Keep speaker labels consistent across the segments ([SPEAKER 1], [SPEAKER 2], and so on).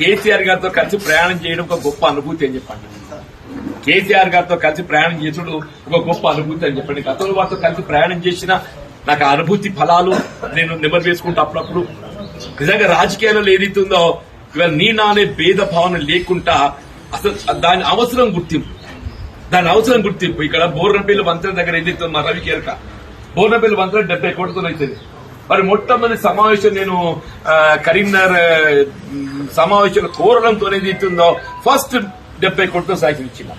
[SPEAKER 1] కేసీఆర్ గారితో కలిసి ప్రయాణం చేయడం ఒక గొప్ప అనుభూతి అని చెప్పండి. కేసీఆర్ గారితో కలిసి ప్రయాణం చేసుడు ఒక గొప్ప అనుభూతి అని చెప్పండి. గతంలో వారితో కలిసి ప్రయాణం చేసిన నాకు ఆ అనుభూతి ఫలాలు నేను నెమరు వేసుకుంటా అప్పుడప్పుడు. నిజంగా రాజకీయాలలో ఏదైతుందో ఇవాళ నీ నానే భేద భావన లేకుండా అసలు దాని అవసరం గుర్తింపు ఇక్కడ బోర్నపల్లి వంతెన దగ్గర ఏదైతే మా రవి కేరక బోర్నపల్లి వంతెన 70 కోట్లతో అవుతుంది. మరి మొట్టమొదటి సమావేశం నేను కరీంనగర్ సమావేశం కోరడంతో ఏదైతుందో ఫస్ట్ 70 కోట్లతో సాయం ఇచ్చిన.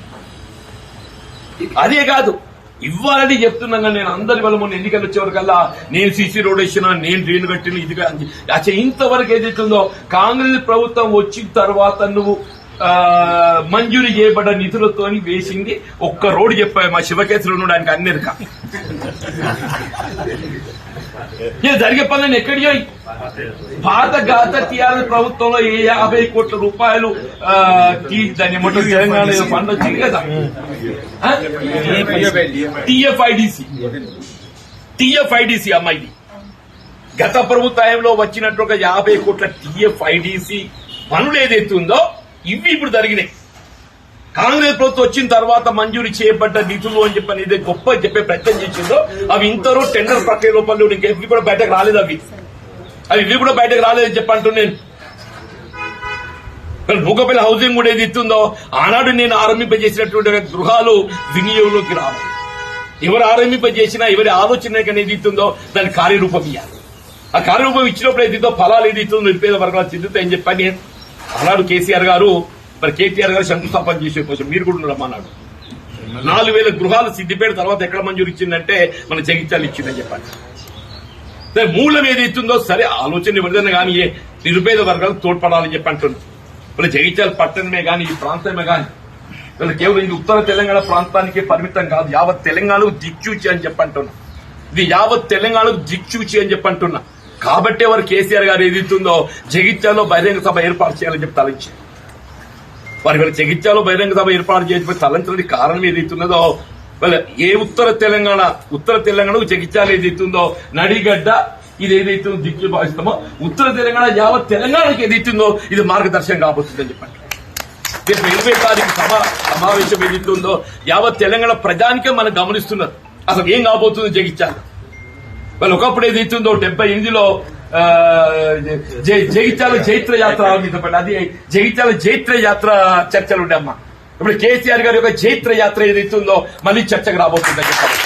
[SPEAKER 1] అదే కాదు ఇవ్వాలని చెప్తున్నాగా నేను అందరి వల్ల మొన్న ఎన్నికలు వచ్చేవరకల్లా నేను సీసీ రోడ్ వేసిన, నేను డ్రైన్ కట్టిన, ఇది అచ్చా ఇంతవరకు ఏదైతుందో కాంగ్రెస్ ప్రభుత్వం వచ్చిన తర్వాత నువ్వు మంజూరు చేయబడ్డ నిధులతో వేసింది ఒక్క రోడ్డు చెప్పా మా శివకేశ్వరం ఉండడానికి అన్నిరిక జరిగే పనులను ఎక్కడియో పాత గాత టీఆర్ఎస్ ప్రభుత్వంలో 50 కోట్ల రూపాయలు దాన్ని ఏమంటారు తెలంగాణ ఫండ్ వచ్చింది కదా టీఎఫ్ఐడిసి అమ్మాయిది గత ప్రభుత్వంలో వచ్చినట్టు ఒక 50 కోట్ల టీఎఫ్ఐడిసి పనులు ఏదైతుందో ఇవి ఇప్పుడు జరిగినాయి. కాంగ్రెస్ ప్రభుత్వం వచ్చిన తర్వాత మంజూరు చేయబడ్డ నిధులు అని చెప్పని ఇదే గొప్ప చెప్పే ప్రయత్నం చేసిందో అవి ఇంతరూ టెండర్ ప్రక్రియ లోపల ఇవి కూడా బయటకు రాలేదు. ఇవి కూడా బయటకు రాలేదని చెప్పంటూ నేను భూగపల్లి హౌసింగ్ కూడా ఏది ఇస్తుందో ఆనాడు నేను ఆరంభింపజేసినటువంటి గృహాలు వినియోగంలోకి రావాలి. ఎవరు ఆరంభింపజేసినా ఎవరి ఆలోచన ఏది ఇస్తుందో దాని కార్యరూపం ఇవ్వాలి. ఆ కార్యరూపం ఇచ్చినప్పుడు ఏదితో ఫలాలు ఏది ఇస్తుందో నిరుపేద వర్గాలు చెందుతాయని చెప్పని ఆనాడు కేసీఆర్ గారు మరి కేటీఆర్ గారు శంకుస్థాపన చేసే కోసం మీరు కూడా రమ్మన్నాడు. 4000 గృహాలు సిద్దిపేట తర్వాత ఎక్కడ మంజూరు ఇచ్చిందంటే మన జగిత్యాలు ఇచ్చిందని చెప్పండి. మూలం ఏదైతుందో సరే ఆలోచన ఎవరిదైనా కానీ నిరుపేద వర్గాలు తోడ్పడాలని చెప్పి అంటున్నారు. మరి జగిత్యాల పట్టణమే కానీ ఈ ప్రాంతమే కానీ కేవలం ఇది ఉత్తర తెలంగాణ ప్రాంతానికి పరిమితం కాదు, యావత్ తెలంగాణకు దిక్చూచి అని చెప్పంటున్నా. ఇది యావత్ తెలంగాణకు దిక్చూచి అని చెప్పంటున్నా. కాబట్టి వారు కేసీఆర్ గారు ఏదైతుందో జగిత్యాల్లో బహిరంగ సభ ఏర్పాటు చేయాలని చెప్పి తలంచారు. వారి వీళ్ళ జగిత్యాల్లో బహిరంగ సభ ఏర్పాటు చేసి తలంచడానికి కారణం ఏదైతున్నదో వాళ్ళ ఉత్తర తెలంగాణకు జగిత్యాలు ఏదైతుందో నడిగడ్డ ఇది ఏదైతే దిక్కు భావిస్తామో ఉత్తర తెలంగాణ యావత్ తెలంగాణకి ఏదైతుందో ఇది మార్గదర్శనం కాబోతుందని చెప్పండి. 20 తారీఖు సమావేశం ఏదైతుందో యావత్ తెలంగాణ ప్రజానికే మనం గమనిస్తున్నారు అసలు ఏం కాబోతుందో జగిత్యాల. వాళ్ళు ఒకప్పుడు ఏదైతుందో 78లో జగిత్యాల చైత్ర యాత్ర ఆరంభించబడి అది జగిత్యాల చైత్ర యాత్ర చర్చలు ఉండే అమ్మా. ఇప్పుడు కేసీఆర్ గారి యొక్క చైత్ర యాత్ర ఏదైతుందో మళ్ళీ చర్చకు రాబోతుందని చెప్పాలి.